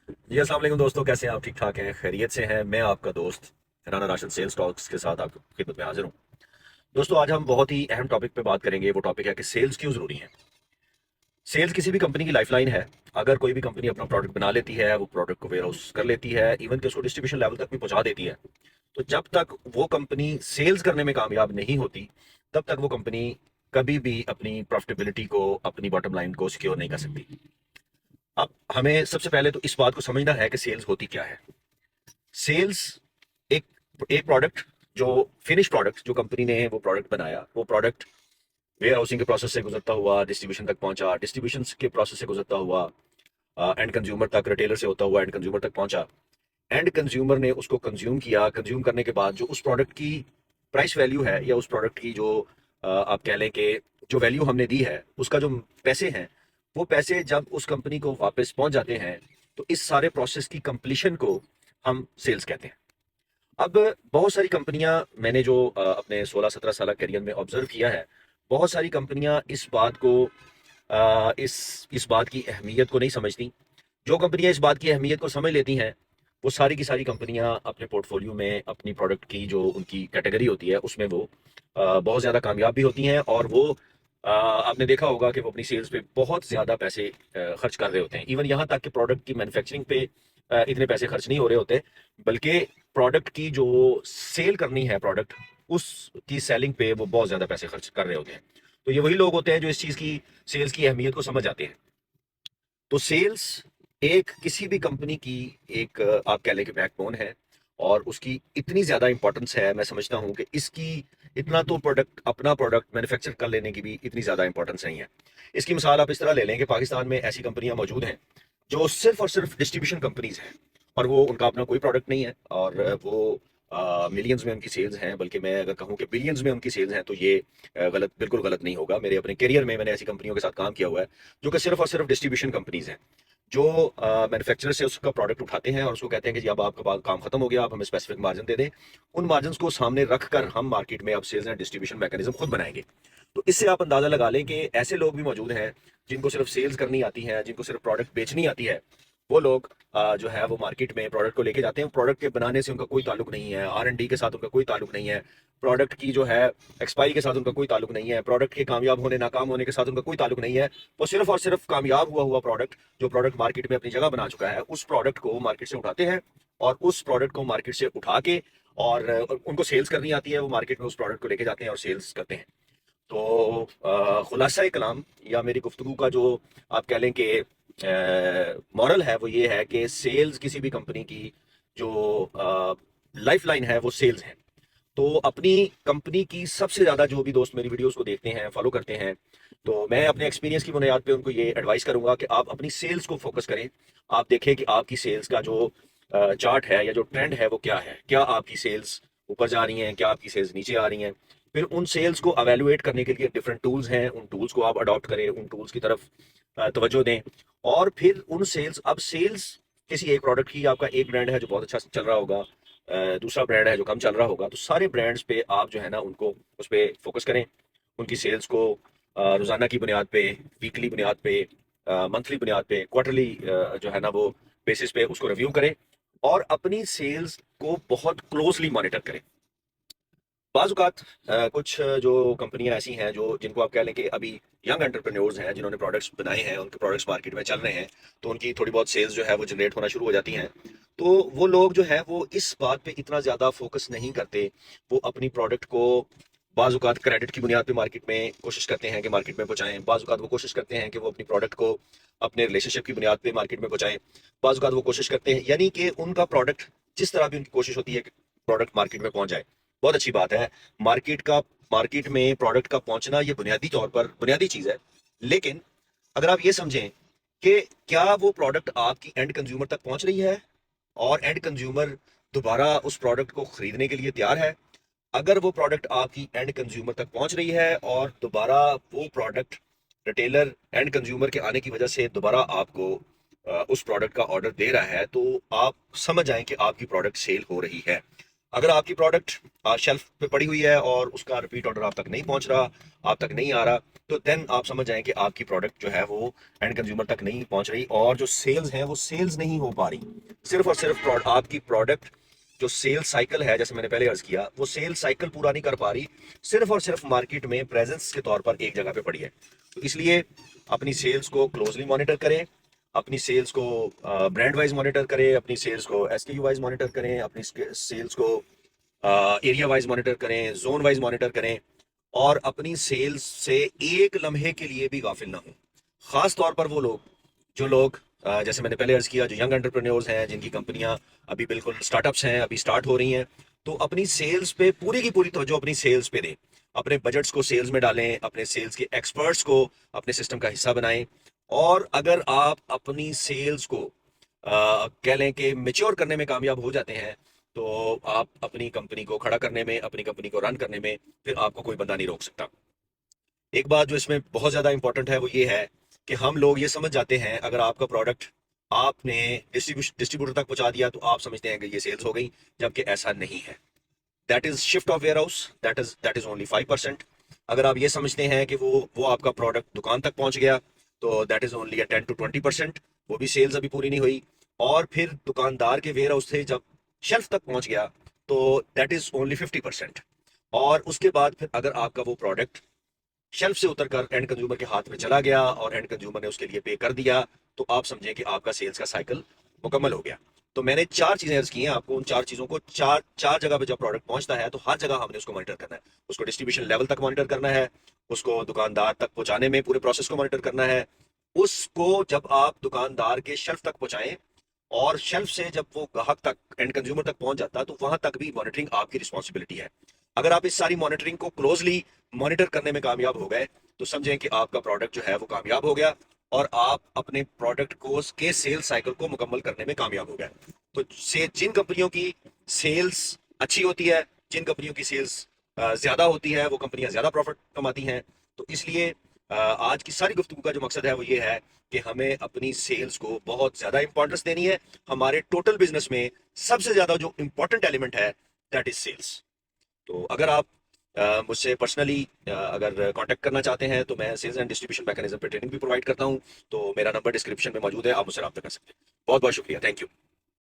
जी अस्सलाम वालेकुम दोस्तों, कैसे हैं आप? ठीक ठाक हैं, खैरियत से हैं? मैं आपका दोस्त राना राशिद सेल्स टॉक्स के साथ आपकी खिदमत में हाजिर हूँ। दोस्तों, आज हम बहुत ही अहम टॉपिक पे बात करेंगे। वो टॉपिक है कि सेल्स क्यों जरूरी है। सेल्स किसी भी कंपनी की लाइफलाइन है। अगर कोई भी कंपनी अपना प्रोडक्ट बना लेती है, वो प्रोडक्ट को वेयर हाउस कर लेती है, इवन कि उसको डिस्ट्रीब्यूशन लेवल तक भी पहुंचा देती है, तो जब तक वो कंपनी सेल्स करने में कामयाब नहीं होती, तब तक वो कंपनी कभी भी अपनी प्रॉफिटेबिलिटी को, अपनी बॉटम लाइन को सिक्योर नहीं कर सकती। अब हमें सबसे पहले तो इस बात को समझना है कि सेल्स होती क्या है। सेल्स एक एक प्रोडक्ट, जो फिनिश प्रोडक्ट, जो कंपनी ने वो प्रोडक्ट बनाया, वो प्रोडक्ट वेयर हाउसिंग के प्रोसेस से गुजरता हुआ डिस्ट्रीब्यूशन तक पहुंचा, डिस्ट्रीब्यूशन के प्रोसेस से गुजरता हुआ एंड कंज्यूमर तक, रिटेलर से होता हुआ एंड कंज्यूमर तक पहुंचा। एंड कंज्यूमर ने उसको कंज्यूम किया। कंज्यूम करने के बाद जो उस प्रोडक्ट की प्राइस वैल्यू है, या उस प्रोडक्ट की जो आप कह लें कि जो वैल्यू हमने दी है, उसका जो पैसे हैं, वो पैसे जब उस कंपनी को वापस पहुंच जाते हैं, तो इस सारे प्रोसेस की कंप्लीशन को हम सेल्स कहते हैं। अब बहुत सारी कंपनियां, मैंने जो अपने 16-17 साल करियर में ऑब्जर्व किया है, बहुत सारी कंपनियां इस बात को इस बात की अहमियत को नहीं समझती। जो कंपनियां इस बात की अहमियत को समझ लेती हैं, वो सारी की सारी कंपनियां अपने पोर्टफोलियो में अपनी प्रोडक्ट की जो उनकी कैटेगरी होती है, उसमें वो बहुत ज़्यादा कामयाब भी होती हैं। और वो आपने देखा होगा कि वो अपनी सेल्स पे बहुत ज़्यादा पैसे खर्च कर रहे होते हैं। इवन यहाँ तक कि प्रोडक्ट की मैन्युफैक्चरिंग पे इतने पैसे खर्च नहीं हो रहे होते, बल्कि प्रोडक्ट की जो सेल करनी है, प्रोडक्ट उसकी सेलिंग पे वो बहुत ज़्यादा पैसे खर्च कर रहे होते हैं। तो ये वही लोग होते हैं जो इस चीज़ की, सेल्स की अहमियत को समझ आते हैं। तो सेल्स एक किसी भी कंपनी की एक आप कह लें कि बैकबोन है। और उसकी इतनी ज़्यादा इंपॉर्टेंस है, मैं समझता हूँ कि इसकी इतना तो प्रोडक्ट, अपना प्रोडक्ट मैन्युफैक्चर कर लेने की भी इतनी ज़्यादा इंपॉर्टेंस नहीं है। इसकी मिसाल आप इस तरह ले लें कि पाकिस्तान में ऐसी कंपनियां मौजूद हैं जो सिर्फ और सिर्फ डिस्ट्रीब्यूशन कंपनीज हैं, और वो उनका अपना कोई प्रोडक्ट नहीं है, और वो मिलियंस में उनकी सेल्स हैं। बल्कि मैं अगर कहूँ कि बिलियंस में उनकी सेल्स हैं, तो ये गलत, बिल्कुल गलत नहीं होगा। मेरे अपने करियर में मैंने ऐसी कंपनियों के साथ काम किया हुआ है जो कि सिर्फ और सिर्फ डिस्ट्रीब्यूशन कंपनीज हैं, जो मैन्युफैक्चरर से उसका प्रोडक्ट उठाते हैं और उसको कहते हैं कि जी अब आपका काम खत्म हो गया, आप हमें स्पेसिफिक मार्जिन दे दें। उन मार्जिन को सामने रख कर हम मार्केट में अब सेल्स एंड डिस्ट्रीब्यूशन मैकेनिज्म खुद बनाएंगे। तो इससे आप अंदाजा लगा लें कि ऐसे लोग भी मौजूद हैं जिनको सिर्फ सेल्स करनी आती है, जिनको सिर्फ प्रोडक्ट बेचनी आती है। वो लोग जो है वो मार्केट में प्रोडक्ट को लेके जाते हैं। प्रोडक्ट के बनाने से उनका कोई ताल्लुक नहीं है, R&D के साथ उनका कोई ताल्लुक नहीं है, प्रोडक्ट की जो है एक्सपायरी के साथ उनका कोई ताल्लुक नहीं है, प्रोडक्ट के कामयाब होने नाकाम होने के साथ उनका कोई ताल्लुक नहीं है। वो सिर्फ और सिर्फ कामयाब हुआ हुआ प्रोडक्ट, जो प्रोडक्ट मार्केट में अपनी जगह बना चुका है, उस प्रोडक्ट को मार्केट से उठाते हैं। और उस प्रोडक्ट को मार्केट से उठा के, और उनको सेल्स करनी आती है, वो मार्केट में उस प्रोडक्ट को लेके जाते हैं और सेल्स करते हैं। तो खुलासा कलाम, या मेरी गुफ्तगू का जो आप कह लें कि मॉरल है, वो ये है कि सेल्स किसी भी कंपनी की जो लाइफ लाइन है, वो सेल्स है। तो अपनी कंपनी की सबसे ज़्यादा, जो भी दोस्त मेरी वीडियोस को देखते हैं, फॉलो करते हैं, तो मैं अपने एक्सपीरियंस की बुनियाद पे उनको ये एडवाइस करूंगा कि आप अपनी सेल्स को फोकस करें। आप देखें कि आपकी सेल्स का जो चार्ट है, या जो ट्रेंड है, वो क्या है। क्या आपकी सेल्स ऊपर जा रही हैं, क्या आपकी सेल्स नीचे आ रही हैं? फिर उन सेल्स को अवेलुएट करने के लिए डिफरेंट टूल्स हैं, उन टूल्स को आप अडॉप्ट करें, उन टूल्स की तरफ तवज्जो दें। और फिर उन सेल्स, अब सेल्स किसी एक प्रोडक्ट की, आपका एक ब्रांड है जो बहुत अच्छा चल रहा होगा, दूसरा ब्रांड है जो कम चल रहा होगा, तो सारे ब्रांड्स पे आप जो है ना, उनको उस पर फोकस करें। उनकी सेल्स को रोजाना की बुनियाद पे, वीकली बुनियाद पे, मंथली बुनियाद पे, क्वार्टरली जो है ना वो बेसिस पे उसको रिव्यू करें, और अपनी सेल्स को बहुत क्लोजली मॉनिटर करें। बाज़-औक़ात कुछ जो कंपनियाँ ऐसी हैं, जो जिनको आप कह लें कि अभी यंग एंटरप्रेन्योर्स हैं, जिन्होंने प्रोडक्ट्स बनाए हैं, उनके प्रोडक्ट्स मार्केट में चल रहे हैं, तो उनकी थोड़ी बहुत सेल्स जो है वो जनरेट होना शुरू हो जाती हैं। तो वो लोग जो है वो इस बात पे इतना ज़्यादा फोकस नहीं करते। वो अपनी प्रोडक्ट को बाज़-औक़ात क्रेडिट की बुनियाद पे मार्केट में कोशिश करते हैं कि मार्केट में पहुँचाएँ। बाज़-औक़ात वो कोशिश करते हैं कि वो अपनी प्रोडक्ट को अपने रिलेशनशिप की बुनियाद पे मार्केट में पहुँचाएँ। बाज़-औक़ात वो कोशिश करते हैं, यानी कि उनका प्रोडक्ट, जिस तरह भी उनकी कोशिश होती है कि प्रोडक्ट मार्केट में पहुँच जाए। बहुत अच्छी बात है। मार्केट में प्रोडक्ट का पहुंचना, ये बुनियादी तौर पर बुनियादी चीज है। लेकिन अगर आप ये समझें कि क्या वो प्रोडक्ट आपकी एंड कंज्यूमर तक पहुंच रही है, और एंड कंज्यूमर दोबारा उस प्रोडक्ट को खरीदने के लिए तैयार है। अगर वो प्रोडक्ट आपकी एंड कंज्यूमर तक पहुंच रही है, और दोबारा वो प्रोडक्ट रिटेलर एंड कंज्यूमर के आने की वजह से दोबारा आपको उस प्रोडक्ट का ऑर्डर दे रहा है, तो आप समझ जाएं कि आपकी प्रोडक्ट सेल हो रही है। अगर आपकी प्रोडक्ट शेल्फ पे पड़ी हुई है और उसका रिपीट ऑर्डर आप तक नहीं पहुंच रहा, आप तक नहीं आ रहा, तो देन आप समझ जाएं कि आपकी प्रोडक्ट जो है वो एंड कंज्यूमर तक नहीं पहुंच रही, और जो सेल्स है वो सेल्स नहीं हो पा रही। सिर्फ और सिर्फ आपकी प्रोडक्ट जो सेल्स साइकिल है, जैसे मैंने पहले अर्ज किया, वो सेल्स साइकिल पूरा नहीं कर पा रही, सिर्फ और सिर्फ मार्केट में प्रेजेंस के तौर पर एक जगह पे पड़ी है। तो इसलिए अपनी सेल्स को क्लोजली मॉनिटर करें, अपनी सेल्स को ब्रांड वाइज मॉनिटर करें, अपनी सेल्स को एसकेयू वाइज मॉनिटर करें, अपनी सेल्स को एरिया वाइज मॉनिटर करें, जोन वाइज मॉनिटर करें, और अपनी सेल्स से एक लम्हे के लिए भी गाफिल ना हो। खास तौर पर वो लोग, जो लोग जैसे मैंने पहले अर्ज किया, जो यंग एंटरप्रेन्योर्स हैं, जिनकी कंपनियां अभी बिल्कुल स्टार्टअप्स हैं, अभी स्टार्ट हो रही हैं, तो अपनी सेल्स पे पूरी की पूरी तवज्जो अपनी सेल्स पे दें। अपने बजट्स को सेल्स में डालें, अपने सेल्स के एक्सपर्ट्स को अपने सिस्टम का हिस्सा बनाएं। और अगर आप अपनी सेल्स को कह लें कि मेच्योर करने में कामयाब हो जाते हैं, तो आप अपनी कंपनी को खड़ा करने में, अपनी कंपनी को रन करने में फिर आपको कोई बंदा नहीं रोक सकता। एक बात जो इसमें बहुत ज्यादा इंपॉर्टेंट है वो ये है कि हम लोग ये समझ जाते हैं, अगर आपका प्रोडक्ट आपने डिस्ट्रीब्यूटर तक पहुंचा दिया तो आप समझते हैं कि ये सेल्स हो गई, जबकि ऐसा नहीं है। That is shift of warehouse, that is only 5%। अगर आप ये समझते हैं कि वो आपका प्रोडक्ट दुकान तक पहुंच गया, तो दैट इज ओनली 10 to 20%, वो भी सेल्स अभी पूरी नहीं हुई। और फिर दुकानदार के वेयर हाउस से जब शेल्फ तक पहुंच गया, तो दैट इज ओनली 50%। और उसके बाद फिर अगर आपका वो प्रोडक्ट शेल्फ से उतरकर एंड कंज्यूमर के हाथ में चला गया और एंड कंज्यूमर ने उसके लिए पे कर दिया, तो आप समझें कि आपका सेल्स का साइकिल मुकम्मल हो गया। तो मैंने चार चीजें अर्ज की हैं आपको, उन चार चीजों को चार चार जगह पे जब प्रोडक्ट पहुंचता है तो हर जगह हमने उसको मॉनिटर करना है। उसको डिस्ट्रीब्यूशन लेवल तक मॉनिटर करना है, उसको दुकानदार तक पहुंचाने में पूरे प्रोसेस को मॉनिटर करना है, उसको जब आप दुकानदार के शेल्फ तक पहुंचाएं, और शेल्फ से जब वो ग्राहक तक, एंड कंज्यूमर तक पहुंच जाता है, तो वहां तक भी मॉनिटरिंग आपकी रिस्पॉन्सिबिलिटी है। अगर आप इस सारी मॉनिटरिंग को क्लोजली मॉनिटर करने में कामयाब हो गए, तो समझें कि आपका प्रोडक्ट जो है वो कामयाब हो गया, और आप अपने प्रोडक्ट को के सेल्स साइकिल को मुकम्मल करने में कामयाब हो गए। तो से जिन कंपनियों की सेल्स अच्छी होती है, जिन कंपनियों की सेल्स ज्यादा होती है, वो कंपनियां ज्यादा प्रॉफिट कमाती हैं। तो इसलिए आज की सारी गुफ्तगू का जो मकसद है वो ये है कि हमें अपनी सेल्स को बहुत ज्यादा इंपॉर्टेंस देनी है। हमारे टोटल बिजनेस में सबसे ज्यादा जो इंपॉर्टेंट एलिमेंट है, दैट इज सेल्स। तो अगर आप मुझसे पर्सनली अगर कांटेक्ट करना चाहते हैं, तो मैं सेल्स एंड डिस्ट्रीब्यूशन मैकेनिज्म पे ट्रेनिंग भी प्रोवाइड करता हूं। तो मेरा नंबर डिस्क्रिप्शन में मौजूद है, आप मुझसे रब्ता कर सकते हैं। बहुत बहुत शुक्रिया, थैंक यू।